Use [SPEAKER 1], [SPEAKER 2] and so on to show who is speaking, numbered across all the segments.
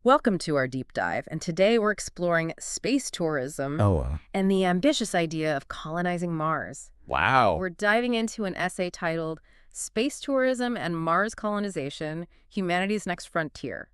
[SPEAKER 1] Welcome to our deep dive, and today we're exploring space tourism
[SPEAKER 2] Oh,
[SPEAKER 1] and the ambitious idea of colonizing Mars.
[SPEAKER 2] wow.
[SPEAKER 1] We're diving into an essay titled Space Tourism and Mars Colonization, Humanity's Next Frontier.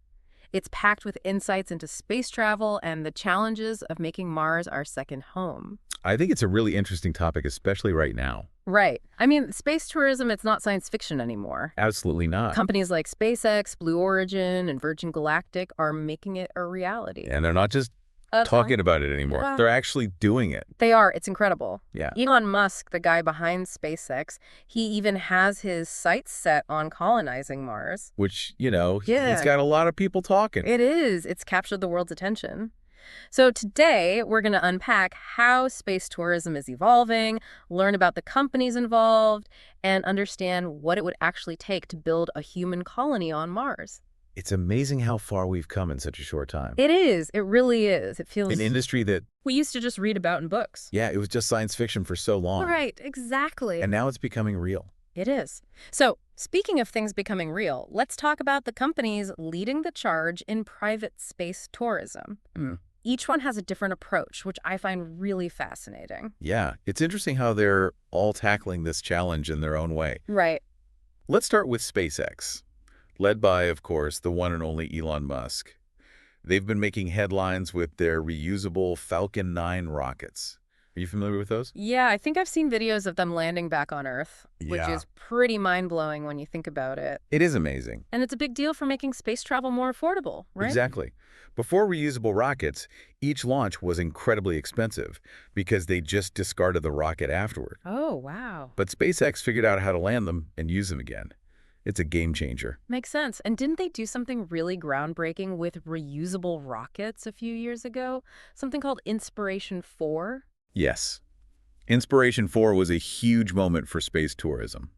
[SPEAKER 1] It's packed with insights into space travel and the challenges of making Mars our second home.
[SPEAKER 2] I think it's a really interesting topic, especially right now.
[SPEAKER 1] Right. I mean, space tourism, it's not science fiction anymore.
[SPEAKER 2] Absolutely not.
[SPEAKER 1] Companies like SpaceX, Blue Origin, and Virgin Galactic are making it a reality.
[SPEAKER 2] And they're not just
[SPEAKER 1] That's fine.
[SPEAKER 2] talking about it anymore.
[SPEAKER 1] Well,
[SPEAKER 2] They're actually doing it.
[SPEAKER 1] They are. It's incredible.
[SPEAKER 2] Yeah.
[SPEAKER 1] Elon Musk, the guy behind SpaceX, he even has his sights set on colonizing Mars.
[SPEAKER 2] Which,
[SPEAKER 1] Yeah.
[SPEAKER 2] he's got a lot of people talking.
[SPEAKER 1] It is. It's captured the world's attention. So today, we're going to unpack how space tourism is evolving, learn about the companies involved, and understand what it would actually take to build a human colony on Mars.
[SPEAKER 2] It's amazing how far we've come in such a short time.
[SPEAKER 1] It is. It really is. It feels...
[SPEAKER 2] An industry that,
[SPEAKER 1] we used to just read about in books.
[SPEAKER 2] yeah, it was just science fiction for so long.
[SPEAKER 1] Right. Exactly.
[SPEAKER 2] And now it's becoming real.
[SPEAKER 1] It is. So, speaking of things becoming real, let's talk about the companies leading the charge in private space tourism. Each one has a different approach, which I find really fascinating.
[SPEAKER 2] Yeah, it's interesting how they're all tackling this challenge in their own way.
[SPEAKER 1] Right.
[SPEAKER 2] Let's start with SpaceX, led by, of course, the one and only Elon Musk. They've been making headlines with their reusable Falcon 9 rockets. Are you familiar with those?
[SPEAKER 1] Yeah, I think I've seen videos of them landing back on Earth, which
[SPEAKER 2] Yeah.
[SPEAKER 1] is pretty mind-blowing when you think about it.
[SPEAKER 2] It is amazing.
[SPEAKER 1] And it's a big deal for making space travel more affordable, right?
[SPEAKER 2] Exactly. Before reusable rockets, each launch was incredibly expensive because they just discarded the rocket afterward.
[SPEAKER 1] Oh, wow.
[SPEAKER 2] But SpaceX figured out how to land them and use them again. It's a game changer.
[SPEAKER 1] Makes sense. And didn't they do something really groundbreaking with reusable rockets a few years ago? Something called Inspiration 4?
[SPEAKER 2] Yes. Inspiration 4 was a huge moment for space tourism.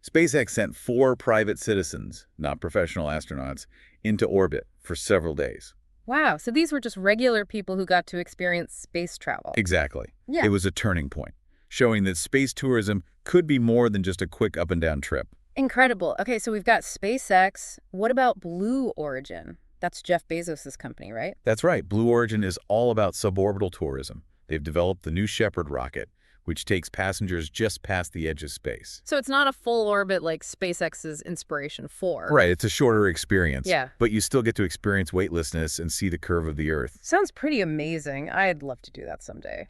[SPEAKER 2] SpaceX sent 4 private citizens, not professional astronauts, into orbit for several days.
[SPEAKER 1] Wow, so these were just regular people who got to experience space travel.
[SPEAKER 2] Exactly.
[SPEAKER 1] Yeah.
[SPEAKER 2] It was a turning point, showing that space tourism could be more than just a quick up-and-down trip.
[SPEAKER 1] Incredible. Okay, so we've got SpaceX. What about Blue Origin? That's Jeff Bezos' company, right?
[SPEAKER 2] That's right. Blue Origin is all about suborbital tourism. They've developed the New Shepard rocket, which takes passengers just past the edge of space.
[SPEAKER 1] So it's not a full orbit like SpaceX's Inspiration 4.
[SPEAKER 2] Right, it's a shorter experience.
[SPEAKER 1] Yeah.
[SPEAKER 2] But you still get to experience weightlessness and see the curve of the Earth.
[SPEAKER 1] Sounds pretty amazing. I'd love to do that someday.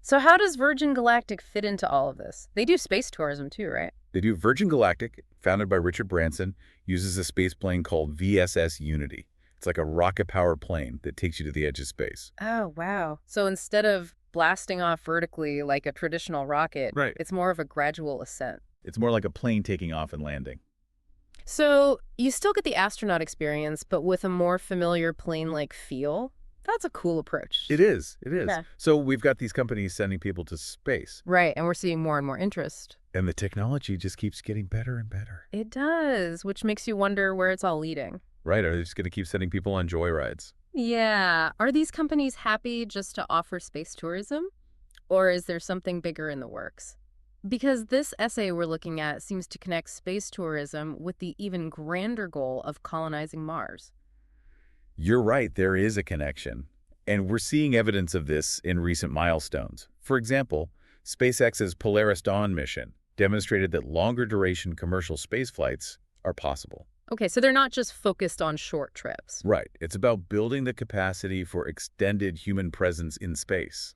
[SPEAKER 1] So how does Virgin Galactic fit into all of this? They do space tourism too, right?
[SPEAKER 2] They do. Virgin Galactic, founded by Richard Branson, uses a space plane called VSS Unity. It's like a rocket-powered plane that takes you to the edge of space.
[SPEAKER 1] Oh, wow. So instead of blasting off vertically like a traditional rocket,
[SPEAKER 2] Right.
[SPEAKER 1] it's more of a gradual ascent.
[SPEAKER 2] It's more like a plane taking off and landing.
[SPEAKER 1] So you still get the astronaut experience, but with a more familiar plane-like feel? That's a cool approach.
[SPEAKER 2] It is. It is.
[SPEAKER 1] Yeah.
[SPEAKER 2] So we've got these companies sending people to space,
[SPEAKER 1] Right, and we're seeing more and more interest.
[SPEAKER 2] and the technology just keeps getting better and better.
[SPEAKER 1] It does, which makes you wonder where it's all leading.
[SPEAKER 2] Right? Are they just going to keep sending people on joyrides?
[SPEAKER 1] Yeah. Are these companies happy just to offer space tourism? Or is there something bigger in the works? Because this essay we're looking at seems to connect space tourism with the even grander goal of colonizing Mars.
[SPEAKER 2] You're right, there is a connection. And we're seeing evidence of this in recent milestones. For example, SpaceX's Polaris Dawn mission demonstrated that longer duration commercial space flights are possible.
[SPEAKER 1] Okay, so they're not just focused on short trips.
[SPEAKER 2] Right. It's about building the capacity for extended human presence in space,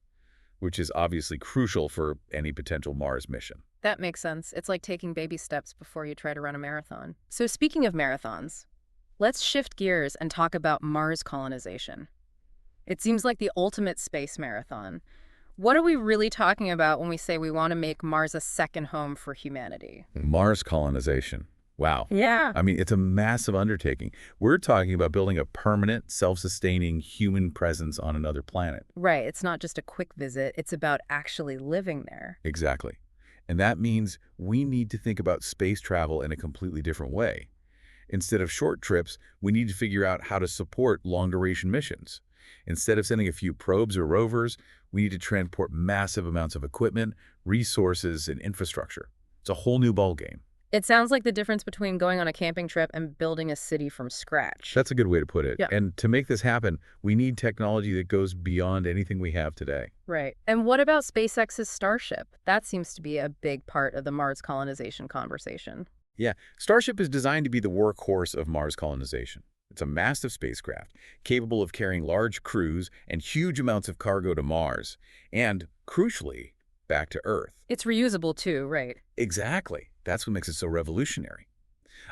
[SPEAKER 2] which is obviously crucial for any potential Mars mission.
[SPEAKER 1] That makes sense. It's like taking baby steps before you try to run a marathon. So speaking of marathons, let's shift gears and talk about Mars colonization. It seems like the ultimate space marathon. What are we really talking about when we say we want to make Mars a second home for humanity?
[SPEAKER 2] Mars colonization. Wow.
[SPEAKER 1] Yeah.
[SPEAKER 2] I mean, it's a massive undertaking. We're talking about building a permanent, self-sustaining human presence on another planet.
[SPEAKER 1] Right. It's not just a quick visit. It's about actually living there.
[SPEAKER 2] Exactly. And that means we need to think about space travel in a completely different way. Instead of short trips, we need to figure out how to support long-duration missions. Instead of sending a few probes or rovers, we need to transport massive amounts of equipment, resources, and infrastructure. It's a whole new ballgame.
[SPEAKER 1] It sounds like the difference between going on a camping trip and building a city from scratch.
[SPEAKER 2] That's a good way to put it.
[SPEAKER 1] Yeah.
[SPEAKER 2] And to make this happen, we need technology that goes beyond anything we have today.
[SPEAKER 1] Right. And what about SpaceX's Starship? That seems to be a big part of the Mars colonization conversation.
[SPEAKER 2] Yeah, Starship is designed to be the workhorse of Mars colonization. It's a massive spacecraft, capable of carrying large crews and huge amounts of cargo to Mars, and, crucially, back to Earth.
[SPEAKER 1] It's reusable too, right?
[SPEAKER 2] Exactly. That's what makes it so revolutionary.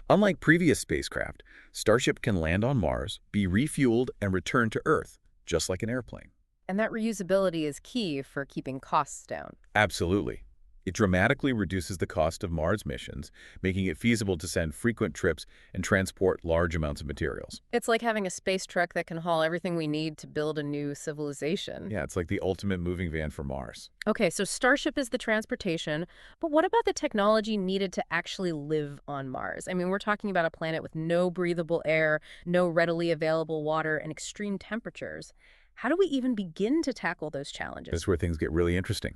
[SPEAKER 2] Unlike previous spacecraft, Starship can land on Mars, be refueled, and return to Earth, just like an airplane.
[SPEAKER 1] And that reusability is key for keeping costs down.
[SPEAKER 2] Absolutely. It dramatically reduces the cost of Mars missions, making it feasible to send frequent trips and transport large amounts of materials.
[SPEAKER 1] It's like having a space truck that can haul everything we need to build a new civilization.
[SPEAKER 2] Yeah, it's like the ultimate moving van for Mars.
[SPEAKER 1] Okay, so Starship is the transportation, but what about the technology needed to actually live on Mars? I mean, we're talking about a planet with no breathable air, no readily available water, and extreme temperatures. How do we even begin to tackle those challenges?
[SPEAKER 2] That's where things get really interesting.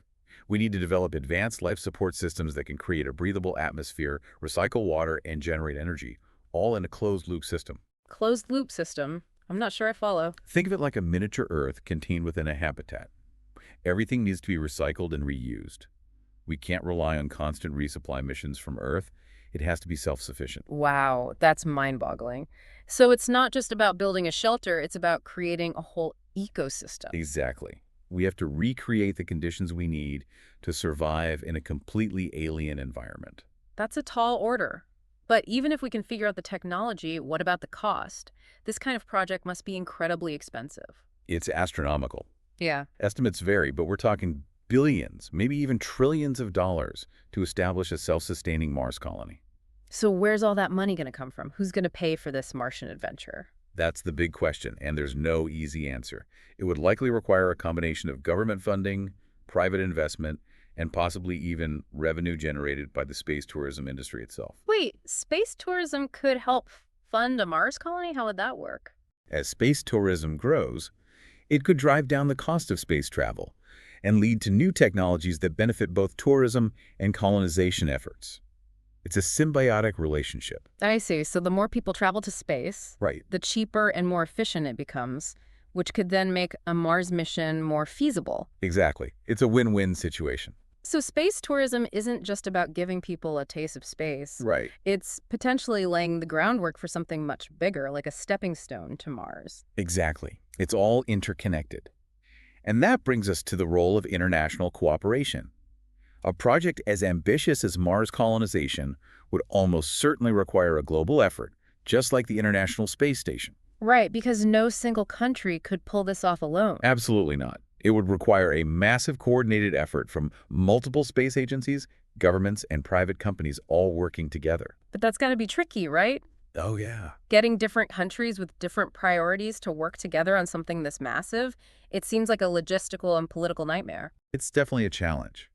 [SPEAKER 2] We need to develop advanced life support systems that can create a breathable atmosphere, recycle water, and generate energy, all in a closed-loop system.
[SPEAKER 1] Closed loop system. I'm not sure I follow.
[SPEAKER 2] Think of it like a miniature Earth contained within a habitat. Everything needs to be recycled and reused. We can't rely on constant resupply missions from Earth. It has to be self-sufficient.
[SPEAKER 1] Wow, that's mind-boggling. So it's not just about building a shelter, it's about creating a whole ecosystem.
[SPEAKER 2] Exactly. We have to recreate the conditions we need to survive in a completely alien environment.
[SPEAKER 1] That's a tall order. But even if we can figure out the technology, what about the cost? This kind of project must be incredibly expensive.
[SPEAKER 2] It's astronomical.
[SPEAKER 1] Yeah.
[SPEAKER 2] Estimates vary, but we're talking billions, maybe even trillions of dollars to establish a self-sustaining Mars colony.
[SPEAKER 1] So where's all that money going to come from? Who's going to pay for this Martian adventure?
[SPEAKER 2] That's the big question, and there's no easy answer. It would likely require a combination of government funding, private investment, and possibly even revenue generated by the space tourism industry itself.
[SPEAKER 1] Wait, space tourism could help fund a Mars colony? How would that work?
[SPEAKER 2] As space tourism grows, it could drive down the cost of space travel and lead to new technologies that benefit both tourism and colonization efforts. It's a symbiotic relationship.
[SPEAKER 1] I see. So the more people travel to space,
[SPEAKER 2] Right.
[SPEAKER 1] the cheaper and more efficient it becomes, which could then make a Mars mission more feasible.
[SPEAKER 2] Exactly. It's a win-win situation.
[SPEAKER 1] So space tourism isn't just about giving people a taste of space.
[SPEAKER 2] Right.
[SPEAKER 1] It's potentially laying the groundwork for something much bigger, like a stepping stone to Mars.
[SPEAKER 2] Exactly. It's all interconnected. And that brings us to the role of international cooperation. A project as ambitious as Mars colonization would almost certainly require a global effort, just like the International Space Station.
[SPEAKER 1] Right, because no single country could pull this off alone.
[SPEAKER 2] Absolutely not. It would require a massive coordinated effort from multiple space agencies, governments, and private companies all working together.
[SPEAKER 1] But that's got to be tricky, right?
[SPEAKER 2] Oh, yeah.
[SPEAKER 1] Getting different countries with different priorities to work together on something this massive, it seems like a logistical and political nightmare.
[SPEAKER 2] It's definitely a challenge.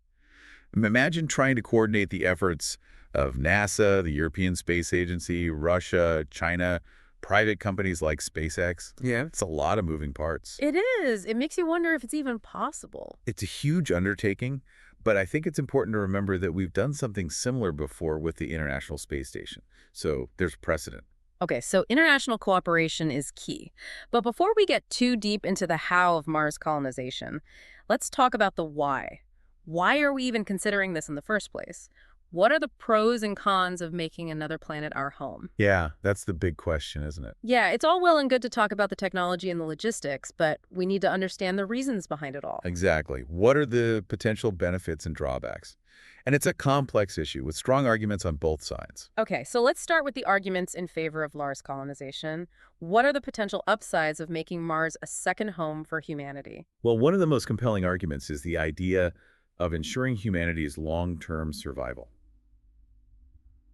[SPEAKER 2] Imagine trying to coordinate the efforts of NASA, the European Space Agency, Russia, China, private companies like SpaceX. Yeah, it's a lot of moving parts.
[SPEAKER 1] It is. It makes you wonder if it's even possible.
[SPEAKER 2] It's a huge undertaking, but I think it's important to remember that we've done something similar before with the International Space Station. So there's precedent.
[SPEAKER 1] Okay, so international cooperation is key. But before we get too deep into the how of Mars colonization, let's talk about the why. Why are we even considering this in the first place? What are the pros and cons of making another planet our home?
[SPEAKER 2] Yeah, that's the big question, isn't it?
[SPEAKER 1] Yeah, it's all well and good to talk about the technology and the logistics, but we need to understand the reasons behind it all.
[SPEAKER 2] Exactly. What are the potential benefits and drawbacks? And it's a complex issue with strong arguments on both sides.
[SPEAKER 1] Okay, so let's start with the arguments in favor of Mars colonization. What are the potential upsides of making Mars a second home for humanity?
[SPEAKER 2] Well, one of the most compelling arguments is the idea of ensuring humanity's long-term survival.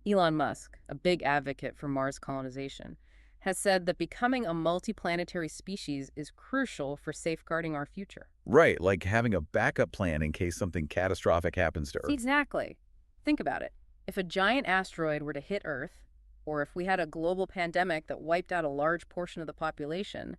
[SPEAKER 1] Elon Musk, a big advocate for Mars colonization, has said that becoming a multiplanetary species is crucial for safeguarding our future.
[SPEAKER 2] Right, like having a backup plan in case something catastrophic happens to Earth.
[SPEAKER 1] Exactly. Think about it. If a giant asteroid were to hit Earth, or if we had a global pandemic that wiped out a large portion of the population,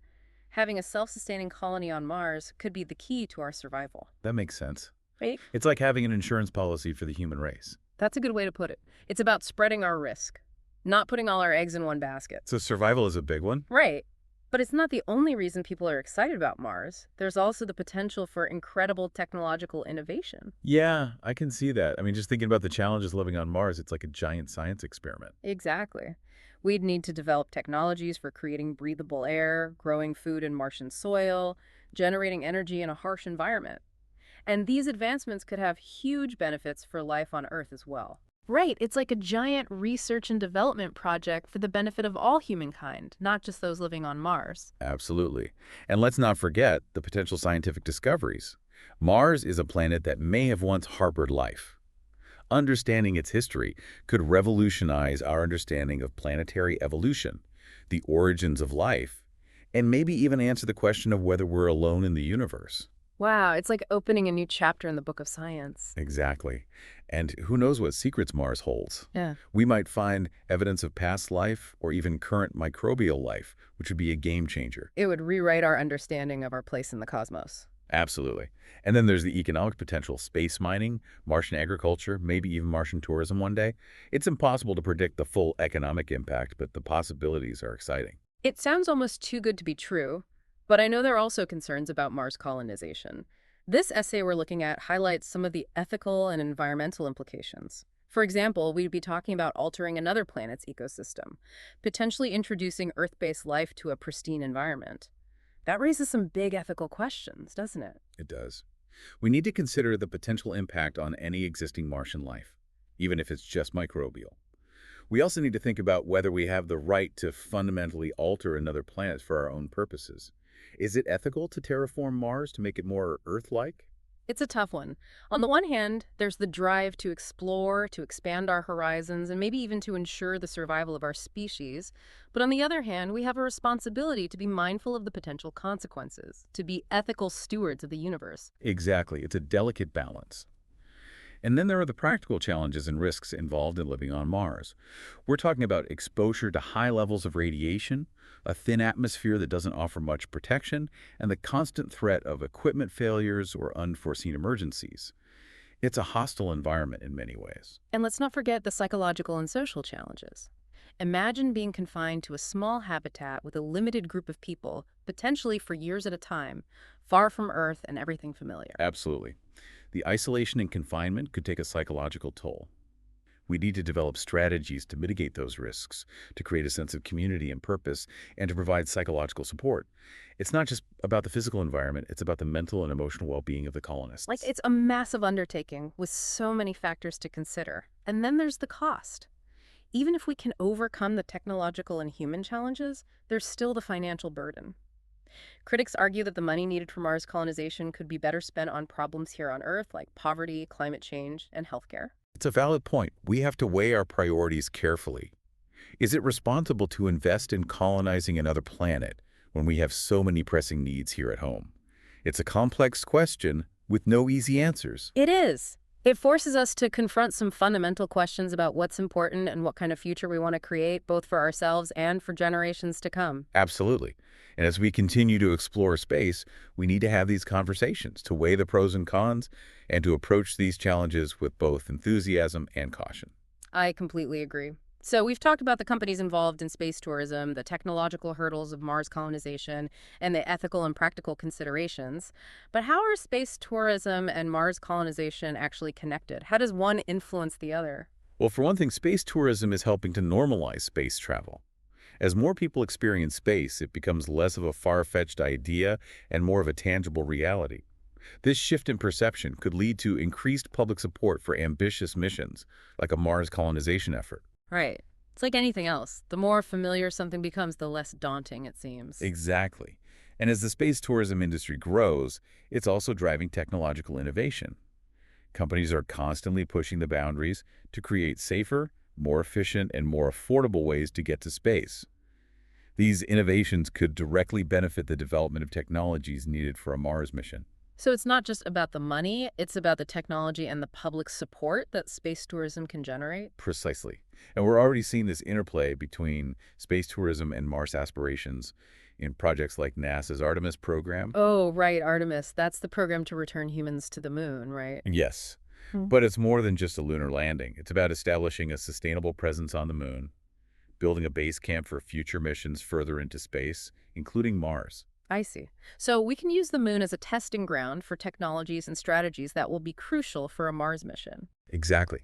[SPEAKER 1] having a self-sustaining colony on Mars could be the key to our survival.
[SPEAKER 2] That makes sense.
[SPEAKER 1] Right?
[SPEAKER 2] It's like having an insurance policy for the human race.
[SPEAKER 1] That's a good way to put it. It's about spreading our risk, not putting all our eggs in one basket.
[SPEAKER 2] So survival is a big one?
[SPEAKER 1] Right. But it's not the only reason people are excited about Mars. There's also the potential for incredible technological innovation.
[SPEAKER 2] Yeah, I can see that. I mean, just thinking about the challenges living on Mars, it's like a giant science experiment.
[SPEAKER 1] Exactly. We'd need to develop technologies for creating breathable air, growing food in Martian soil, generating energy in a harsh environment. And these advancements could have huge benefits for life on Earth as well. Right, it's like a giant research and development project for the benefit of all humankind, not just those living on Mars.
[SPEAKER 2] Absolutely. And let's not forget the potential scientific discoveries. Mars is a planet that may have once harbored life. Understanding its history could revolutionize our understanding of planetary evolution, the origins of life, and maybe even answer the question of whether we're alone in the universe.
[SPEAKER 1] Wow, it's like opening a new chapter in the book of science.
[SPEAKER 2] Exactly. And who knows what secrets Mars holds?
[SPEAKER 1] Yeah.
[SPEAKER 2] We might find evidence of past life or even current microbial life, which would be a game changer.
[SPEAKER 1] It would rewrite our understanding of our place in the cosmos.
[SPEAKER 2] Absolutely. And then there's the economic potential, space mining, Martian agriculture, maybe even Martian tourism one day. It's impossible to predict the full economic impact, but the possibilities are exciting.
[SPEAKER 1] It sounds almost too good to be true, but I know there are also concerns about Mars colonization. This essay we're looking at highlights some of the ethical and environmental implications. For example, we'd be talking about altering another planet's ecosystem, potentially introducing Earth-based life to a pristine environment. That raises some big ethical questions, doesn't it?
[SPEAKER 2] It does. We need to consider the potential impact on any existing Martian life, even if it's just microbial. We also need to think about whether we have the right to fundamentally alter another planet for our own purposes. Is it ethical to terraform Mars to make it more Earth-like?
[SPEAKER 1] It's a tough one. On the one hand, there's the drive to explore, to expand our horizons, and maybe even to ensure the survival of our species. But on the other hand, we have a responsibility to be mindful of the potential consequences, to be ethical stewards of the universe.
[SPEAKER 2] Exactly. It's a delicate balance. And then there are the practical challenges and risks involved in living on Mars. We're talking about exposure to high levels of radiation, a thin atmosphere that doesn't offer much protection, and the constant threat of equipment failures or unforeseen emergencies. It's a hostile environment in many ways.
[SPEAKER 1] And let's not forget the psychological and social challenges. Imagine being confined to a small habitat with a limited group of people, potentially for years at a time, far from Earth and everything familiar.
[SPEAKER 2] Absolutely. The isolation and confinement could take a psychological toll. We need to develop strategies to mitigate those risks, to create a sense of community and purpose, and to provide psychological support. It's not just about the physical environment, it's about the mental and emotional well-being of the colonists.
[SPEAKER 1] Like, it's a massive undertaking with so many factors to consider. And then there's the cost. Even if we can overcome the technological and human challenges, there's still the financial burden. Critics argue that the money needed for Mars colonization could be better spent on problems here on Earth, like poverty, climate change, and healthcare.
[SPEAKER 2] It's a valid point. We have to weigh our priorities carefully. Is it responsible to invest in colonizing another planet when we have so many pressing needs here at home? It's a complex question with no easy answers.
[SPEAKER 1] It is. It forces us to confront some fundamental questions about what's important and what kind of future we want to create, both for ourselves and for generations to come.
[SPEAKER 2] Absolutely. And as we continue to explore space, we need to have these conversations to weigh the pros and cons and to approach these challenges with both enthusiasm and caution.
[SPEAKER 1] I completely agree. So we've talked about the companies involved in space tourism, the technological hurdles of Mars colonization, and the ethical and practical considerations. But how are space tourism and Mars colonization actually connected? How does one influence the other?
[SPEAKER 2] Well, for one thing, space tourism is helping to normalize space travel. As more people experience space, it becomes less of a far-fetched idea and more of a tangible reality. This shift in perception could lead to increased public support for ambitious missions, like a Mars colonization effort.
[SPEAKER 1] Right. It's like anything else. The more familiar something becomes, the less daunting it seems.
[SPEAKER 2] Exactly. And as the space tourism industry grows, it's also driving technological innovation. Companies are constantly pushing the boundaries to create safer, more efficient, and more affordable ways to get to space. These innovations could directly benefit the development of technologies needed for a Mars mission.
[SPEAKER 1] So it's not just about the money, it's about the technology and the public support that space tourism can generate?
[SPEAKER 2] Precisely. And we're already seeing this interplay between space tourism and Mars aspirations in projects like NASA's Artemis program.
[SPEAKER 1] Oh, right, Artemis. That's the program to return humans to the moon, right?
[SPEAKER 2] Yes.
[SPEAKER 1] Hmm.
[SPEAKER 2] But it's more than just a lunar landing. It's about establishing a sustainable presence on the moon, building a base camp for future missions further into space, including Mars.
[SPEAKER 1] I see. So we can use the moon as a testing ground for technologies and strategies that will be crucial for a Mars mission.
[SPEAKER 2] Exactly.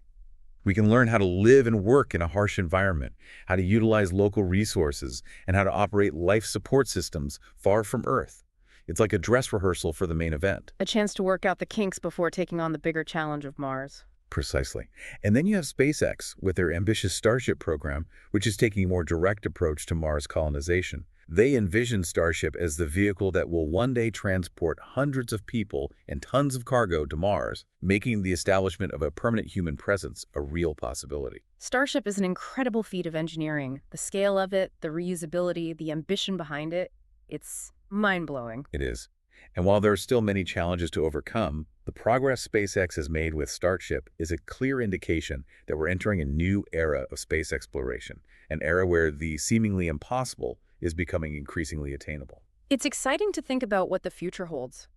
[SPEAKER 2] We can learn how to live and work in a harsh environment, how to utilize local resources, and how to operate life support systems far from Earth. It's like a dress rehearsal for the main event.
[SPEAKER 1] A chance to work out the kinks before taking on the bigger challenge of Mars.
[SPEAKER 2] Precisely. And then you have SpaceX with their ambitious Starship program, which is taking a more direct approach to Mars colonization. They envision Starship as the vehicle that will one day transport hundreds of people and tons of cargo to Mars, making the establishment of a permanent human presence a real possibility.
[SPEAKER 1] Starship is an incredible feat of engineering. The scale of it, the reusability, the ambition behind it, it's mind-blowing.
[SPEAKER 2] It is. And while there are still many challenges to overcome, the progress SpaceX has made with Starship is a clear indication that we're entering a new era of space exploration, an era where the seemingly impossible is becoming increasingly attainable.
[SPEAKER 1] It's exciting to think about what the future holds.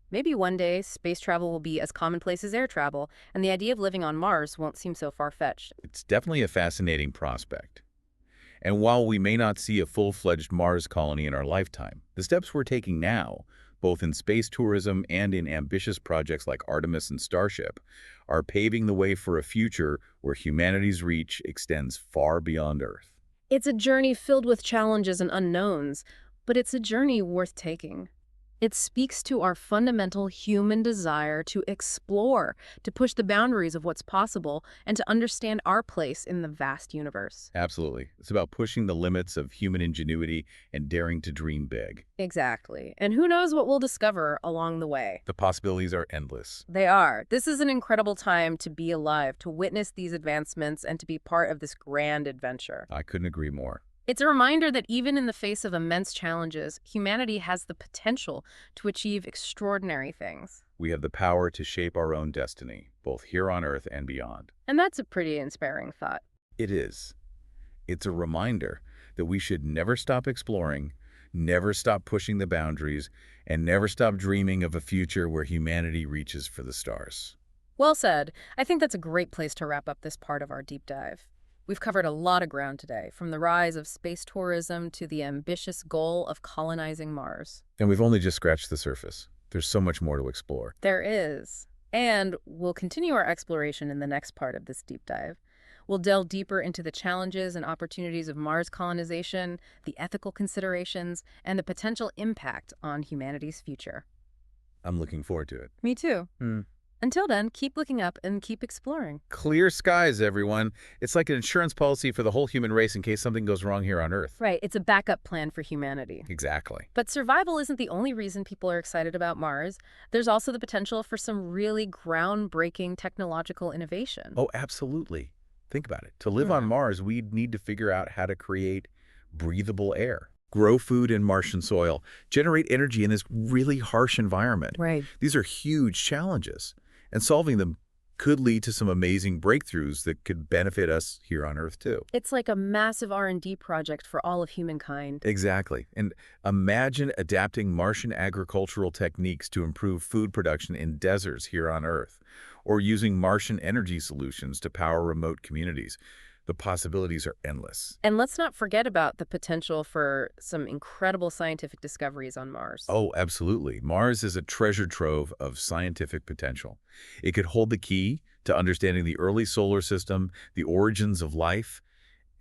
[SPEAKER 1] Maybe one day space travel will be as commonplace as air travel, and the idea of living on Mars won't seem so far-fetched.
[SPEAKER 2] It's definitely a fascinating prospect. And while we may not see a full-fledged Mars colony in our lifetime, the steps we're taking now, both in space tourism and in ambitious projects like Artemis and Starship, are paving the way for a future where humanity's reach extends far beyond Earth.
[SPEAKER 1] It's a journey filled with challenges and unknowns, but it's a journey worth taking. It speaks to our fundamental human desire to explore, to push the boundaries of what's possible, and to understand our place in the vast universe.
[SPEAKER 2] Absolutely. It's about pushing the limits of human ingenuity and daring to dream big.
[SPEAKER 1] Exactly. And who knows what we'll discover along the way.
[SPEAKER 2] The possibilities are endless.
[SPEAKER 1] They are. This is an incredible time to be alive, to witness these advancements, and to be part of this grand adventure.
[SPEAKER 2] I couldn't agree more.
[SPEAKER 1] It's a reminder that even in the face of immense challenges, humanity has the potential to achieve extraordinary things.
[SPEAKER 2] We have the power to shape our own destiny, both here on Earth and beyond.
[SPEAKER 1] And that's a pretty inspiring thought.
[SPEAKER 2] It is. It's a reminder that we should never stop exploring, never stop pushing the boundaries, and never stop dreaming of a future where humanity reaches for the stars.
[SPEAKER 1] Well said. I think that's a great place to wrap up this part of our deep dive. We've covered a lot of ground today, from the rise of space tourism to the ambitious goal of colonizing Mars.
[SPEAKER 2] And we've only just scratched the surface. There's so much more to explore.
[SPEAKER 1] There is. And we'll continue our exploration in the next part of this deep dive. We'll delve deeper into the challenges and opportunities of Mars colonization, the ethical considerations, and the potential impact on humanity's future.
[SPEAKER 2] I'm looking forward to it.
[SPEAKER 1] Me too. Until then, keep looking up and keep exploring.
[SPEAKER 2] Clear skies, everyone. It's like an insurance policy for the whole human race in case something goes wrong here on Earth.
[SPEAKER 1] Right, it's a backup plan for humanity.
[SPEAKER 2] Exactly.
[SPEAKER 1] But survival isn't the only reason people are excited about Mars. There's also the potential for some really groundbreaking technological innovation.
[SPEAKER 2] Oh, absolutely. Think about it. To live on Mars, we'd need to figure out how to create breathable air, grow food in Martian soil, generate energy in this really harsh environment.
[SPEAKER 1] Right.
[SPEAKER 2] These are huge challenges, and solving them could lead to some amazing breakthroughs that could benefit us here on Earth too.
[SPEAKER 1] It's like a massive R&D project for all of humankind.
[SPEAKER 2] Exactly. And imagine adapting Martian agricultural techniques to improve food production in deserts here on Earth, or using Martian energy solutions to power remote communities. The possibilities are endless.
[SPEAKER 1] And let's not forget about the potential for some incredible scientific discoveries on Mars.
[SPEAKER 2] Oh, absolutely. Mars is a treasure trove of scientific potential. It could hold the key to understanding the early solar system, the origins of life,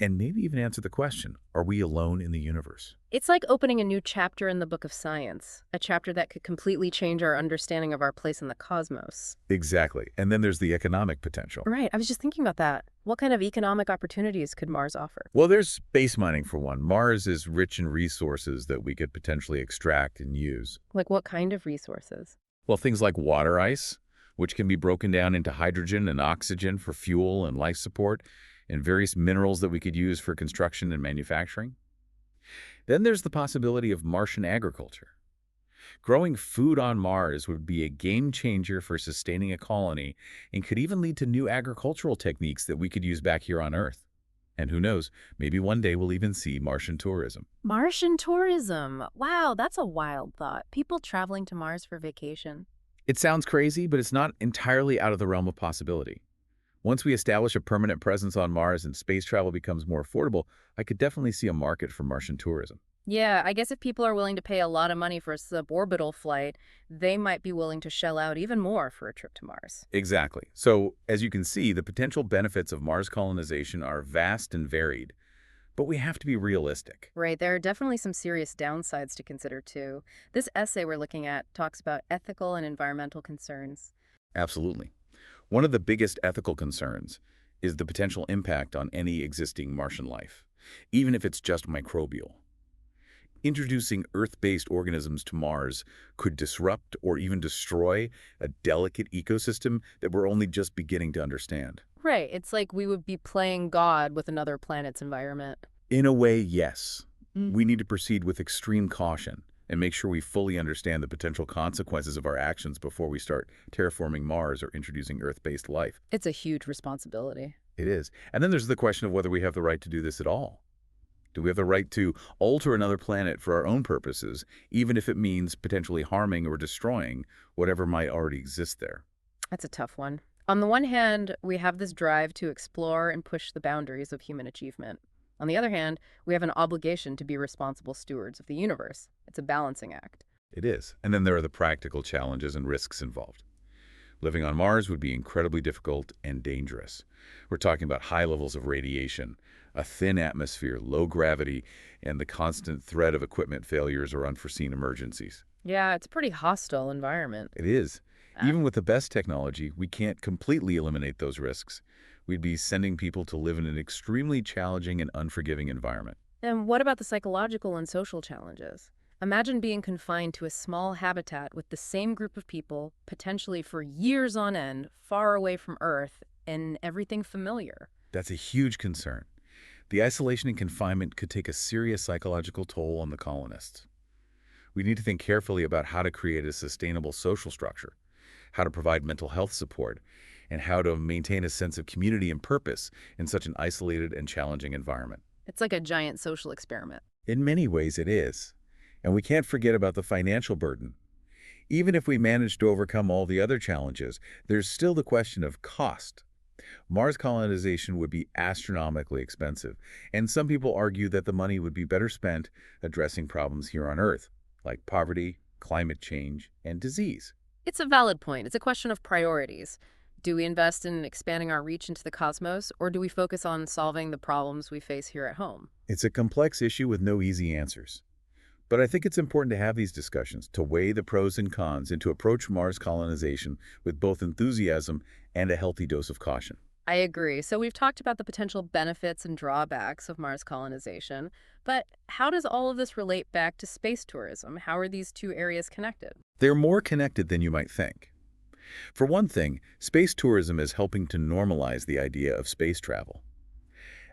[SPEAKER 2] and maybe even answer the question, are we alone in the universe?
[SPEAKER 1] It's like opening a new chapter in the book of science, a chapter that could completely change our understanding of our place in the cosmos.
[SPEAKER 2] Exactly. And then there's the economic potential.
[SPEAKER 1] Right, I was just thinking about that. What kind of economic opportunities could Mars offer?
[SPEAKER 2] Well, there's space mining for one. Mars is rich in resources that we could potentially extract and use.
[SPEAKER 1] Like what kind of resources?
[SPEAKER 2] Well, things like water ice, which can be broken down into hydrogen and oxygen for fuel and life support, and various minerals that we could use for construction and manufacturing. Then there's the possibility of Martian agriculture. Growing food on Mars would be a game changer for sustaining a colony and could even lead to new agricultural techniques that we could use back here on Earth. And who knows, maybe one day we'll even see Martian tourism.
[SPEAKER 1] Martian tourism. Wow, that's a wild thought. People traveling to Mars for vacation.
[SPEAKER 2] It sounds crazy, but it's not entirely out of the realm of possibility. Once we establish a permanent presence on Mars and space travel becomes more affordable, I could definitely see a market for Martian tourism.
[SPEAKER 1] Yeah, I guess if people are willing to pay a lot of money for a suborbital flight, they might be willing to shell out even more for a trip to Mars.
[SPEAKER 2] Exactly. So, as you can see, the potential benefits of Mars colonization are vast and varied, but we have to be realistic.
[SPEAKER 1] Right, there are definitely some serious downsides to consider too. This essay we're looking at talks about ethical and environmental concerns.
[SPEAKER 2] Absolutely. One of the biggest ethical concerns is the potential impact on any existing Martian life, even if it's just microbial. Introducing Earth-based organisms to Mars could disrupt or even destroy a delicate ecosystem that we're only just beginning to understand.
[SPEAKER 1] Right, it's like we would be playing God with another planet's environment.
[SPEAKER 2] In a way, yes.
[SPEAKER 1] Mm.
[SPEAKER 2] We need to proceed with extreme caution and make sure we fully understand the potential consequences of our actions before we start terraforming Mars or introducing Earth-based life.
[SPEAKER 1] It's a huge responsibility.
[SPEAKER 2] It is. And then there's the question of whether we have the right to do this at all. Do we have the right to alter another planet for our own purposes, even if it means potentially harming or destroying whatever might already exist there?
[SPEAKER 1] That's a tough one. On the one hand, we have this drive to explore and push the boundaries of human achievement. On the other hand, we have an obligation to be responsible stewards of the universe. It's a balancing act.
[SPEAKER 2] It is. And then there are the practical challenges and risks involved. Living on Mars would be incredibly difficult and dangerous. We're talking about high levels of radiation, a thin atmosphere, low gravity, and the constant threat of equipment failures or unforeseen emergencies.
[SPEAKER 1] Yeah, it's a pretty hostile environment.
[SPEAKER 2] It is.
[SPEAKER 1] Uh,
[SPEAKER 2] Even with the best technology, we can't completely eliminate those risks. We'd be sending people to live in an extremely challenging and unforgiving environment.
[SPEAKER 1] And what about the psychological and social challenges? Imagine being confined to a small habitat with the same group of people, potentially for years on end, far away from Earth, and everything familiar.
[SPEAKER 2] That's a huge concern. The isolation and confinement could take a serious psychological toll on the colonists. We need to think carefully about how to create a sustainable social structure, how to provide mental health support, and how to maintain a sense of community and purpose in such an isolated and challenging environment.
[SPEAKER 1] It's like a giant social experiment.
[SPEAKER 2] In many ways, it is. And we can't forget about the financial burden. Even if we manage to overcome all the other challenges, there's still the question of cost. Mars colonization would be astronomically expensive, and some people argue that the money would be better spent addressing problems here on Earth, like poverty, climate change, and disease.
[SPEAKER 1] It's a valid point. It's a question of priorities. Do we invest in expanding our reach into the cosmos, or do we focus on solving the problems we face here at home?
[SPEAKER 2] It's a complex issue with no easy answers. But I think it's important to have these discussions, to weigh the pros and cons, and to approach Mars colonization with both enthusiasm and a healthy dose of caution.
[SPEAKER 1] I agree. So we've talked about the potential benefits and drawbacks of Mars colonization, but how does all of this relate back to space tourism? How are these two areas connected?
[SPEAKER 2] They're more connected than you might think. For one thing, space tourism is helping to normalize the idea of space travel.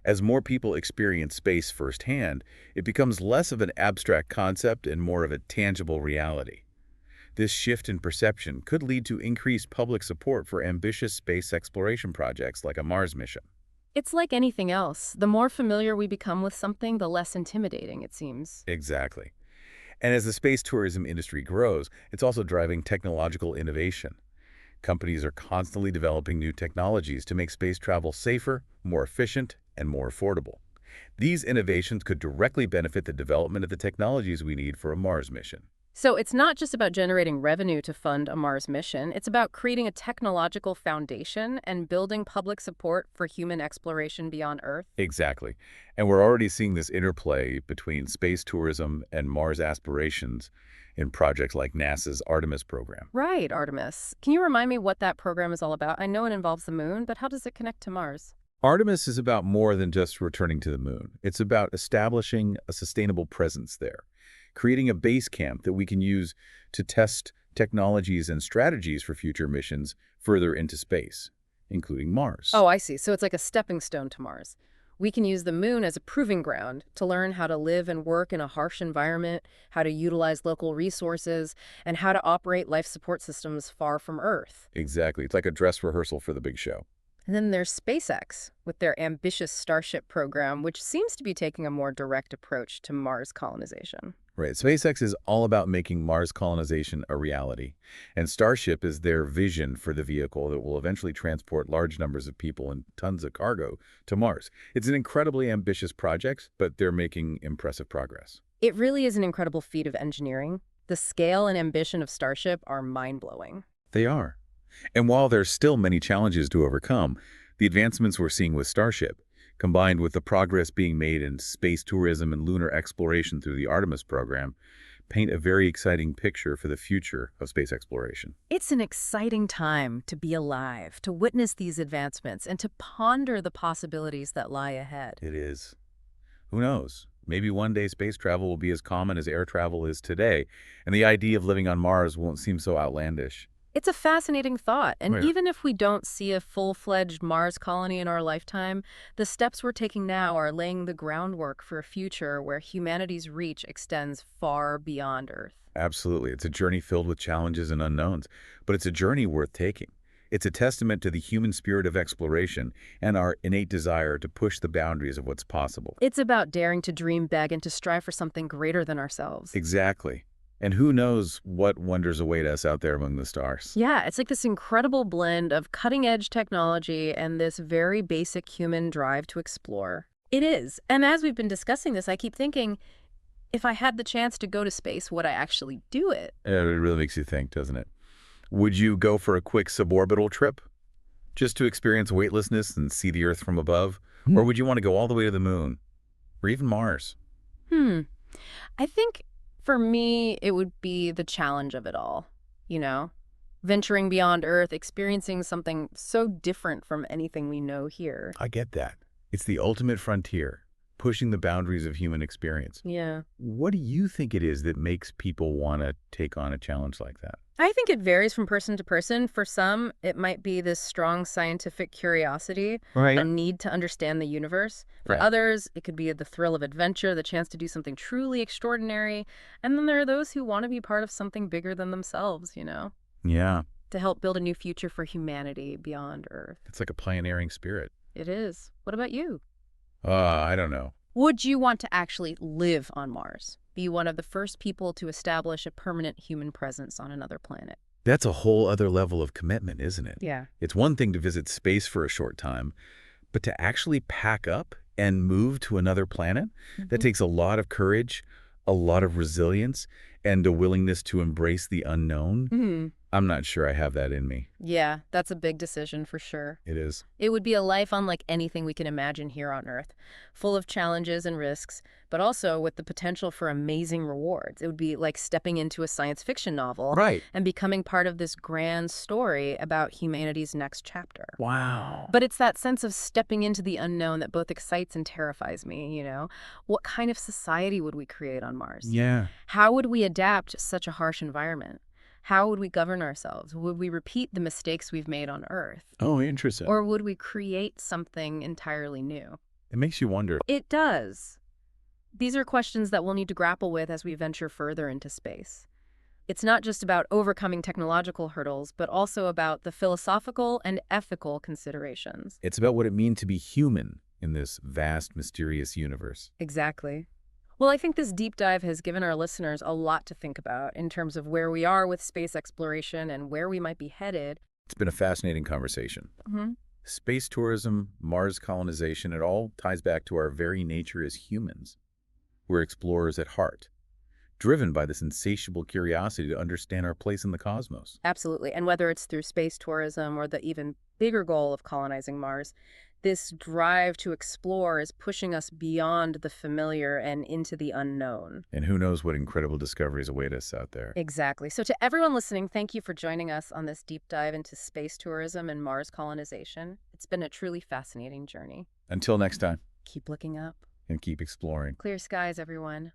[SPEAKER 2] As more people experience space firsthand, it becomes less of an abstract concept and more of a tangible reality. This shift in perception could lead to increased public support for ambitious space exploration projects like a Mars mission.
[SPEAKER 1] It's like anything else. The more familiar we become with something, the less intimidating it seems.
[SPEAKER 2] Exactly. And as the space tourism industry grows, it's also driving technological innovation. Companies are constantly developing new technologies to make space travel safer, more efficient, and more affordable. These innovations could directly benefit the development of the technologies we need for a Mars mission.
[SPEAKER 1] So it's not just about generating revenue to fund a Mars mission. It's about creating a technological foundation and building public support for human exploration beyond Earth.
[SPEAKER 2] Exactly. And we're already seeing this interplay between space tourism and Mars aspirations in projects like NASA's Artemis program.
[SPEAKER 1] Right, Artemis. Can you remind me what that program is all about? I know it involves the moon, but how does it connect to Mars?
[SPEAKER 2] Artemis is about more than just returning to the moon. It's about establishing a sustainable presence there, creating a base camp that we can use to test technologies and strategies for future missions further into space, including Mars.
[SPEAKER 1] Oh, I see. So it's like a stepping stone to Mars. We can use the moon as a proving ground to learn how to live and work in a harsh environment, how to utilize local resources, and how to operate life support systems far from Earth.
[SPEAKER 2] Exactly. It's like a dress rehearsal for the big show.
[SPEAKER 1] And then there's SpaceX with their ambitious Starship program, which seems to be taking a more direct approach to Mars colonization.
[SPEAKER 2] Right. SpaceX is all about making Mars colonization a reality, and Starship is their vision for the vehicle that will eventually transport large numbers of people and tons of cargo to Mars. It's an incredibly ambitious project, but they're making impressive progress.
[SPEAKER 1] It really is an incredible feat of engineering. The scale and ambition of Starship are mind-blowing.
[SPEAKER 2] They are. And while there's still many challenges to overcome, the advancements we're seeing with Starship, combined with the progress being made in space tourism and lunar exploration through the Artemis program, paint a very exciting picture for the future of space exploration.
[SPEAKER 1] It's an exciting time to be alive, to witness these advancements, and to ponder the possibilities that lie ahead.
[SPEAKER 2] It is. Who knows? Maybe one day space travel will be as common as air travel is today, and the idea of living on Mars won't seem so outlandish.
[SPEAKER 1] It's a fascinating thought, and
[SPEAKER 2] Right.
[SPEAKER 1] even if we don't see a full-fledged Mars colony in our lifetime, the steps we're taking now are laying the groundwork for a future where humanity's reach extends far beyond Earth.
[SPEAKER 2] Absolutely. It's a journey filled with challenges and unknowns, but it's a journey worth taking. It's a testament to the human spirit of exploration and our innate desire to push the boundaries of what's possible.
[SPEAKER 1] It's about daring to dream big and to strive for something greater than ourselves.
[SPEAKER 2] Exactly. And who knows what wonders await us out there among the stars.
[SPEAKER 1] Yeah, it's like this incredible blend of cutting-edge technology and this very basic human drive to explore. It is. And as we've been discussing this, I keep thinking, if I had the chance to go to space, would I actually do it?
[SPEAKER 2] It really makes you think, doesn't it? Would you go for a quick suborbital trip just to experience weightlessness and see the Earth from above? Or would you want to go all the way to the moon or even Mars?
[SPEAKER 1] I think for me, it would be the challenge of it all, you know? Venturing beyond Earth, experiencing something so different from anything we know here.
[SPEAKER 2] I get that. It's the ultimate frontier, pushing the boundaries of human experience.
[SPEAKER 1] Yeah.
[SPEAKER 2] What do you think it is that makes people want to take on a challenge like that?
[SPEAKER 1] I think it varies from person to person. For some, it might be this strong scientific curiosity,
[SPEAKER 2] Right.
[SPEAKER 1] a need to understand the universe. For
[SPEAKER 2] Right.
[SPEAKER 1] others, it could be the thrill of adventure, the chance to do something truly extraordinary. And then there are those who want to be part of something bigger than themselves, you know,
[SPEAKER 2] Yeah,
[SPEAKER 1] to help build a new future for humanity beyond Earth.
[SPEAKER 2] it's like a pioneering spirit.
[SPEAKER 1] It is. What about you?
[SPEAKER 2] I don't know.
[SPEAKER 1] Would you want to actually live on Mars? Be one of the first people to establish a permanent human presence on another planet?
[SPEAKER 2] That's a whole other level of commitment, isn't it?
[SPEAKER 1] Yeah.
[SPEAKER 2] It's one thing to visit space for a short time, but to actually pack up and move to another planet, that takes a lot of courage, a lot of resilience, and a willingness to embrace the unknown. I'm not sure I have that in me.
[SPEAKER 1] Yeah, that's a big decision for sure.
[SPEAKER 2] It is.
[SPEAKER 1] It would be a life unlike anything we can imagine here on Earth, full of challenges and risks, but also with the potential for amazing rewards. It would be like stepping into a science fiction novel
[SPEAKER 2] Right.
[SPEAKER 1] and becoming part of this grand story about humanity's next chapter.
[SPEAKER 2] Wow.
[SPEAKER 1] But it's that sense of stepping into the unknown that both excites and terrifies me, you know? What kind of society would we create on Mars?
[SPEAKER 2] Yeah.
[SPEAKER 1] How would we adapt to such a harsh environment? How would we govern ourselves? Would we repeat the mistakes we've made on Earth?
[SPEAKER 2] Oh, interesting.
[SPEAKER 1] Or would we create something entirely new?
[SPEAKER 2] It makes you wonder.
[SPEAKER 1] It does. These are questions that we'll need to grapple with as we venture further into space. It's not just about overcoming technological hurdles, but also about the philosophical and ethical considerations.
[SPEAKER 2] It's about what it means to be human in this vast, mysterious universe.
[SPEAKER 1] Exactly. Well, I think this deep dive has given our listeners a lot to think about in terms of where we are with space exploration and where we might be headed.
[SPEAKER 2] It's been a fascinating conversation. Space tourism, Mars colonization, it all ties back to our very nature as humans. We're explorers at heart, driven by this insatiable curiosity to understand our place in the cosmos.
[SPEAKER 1] Absolutely. And whether it's through space tourism or the even bigger goal of colonizing Mars, this drive to explore is pushing us beyond the familiar and into the unknown.
[SPEAKER 2] And who knows what incredible discoveries await us out there.
[SPEAKER 1] Exactly. So to everyone listening, thank you for joining us on this deep dive into space tourism and Mars colonization. It's been a truly fascinating journey.
[SPEAKER 2] Until next time,
[SPEAKER 1] Keep looking up.
[SPEAKER 2] and keep exploring.
[SPEAKER 1] Clear skies, everyone.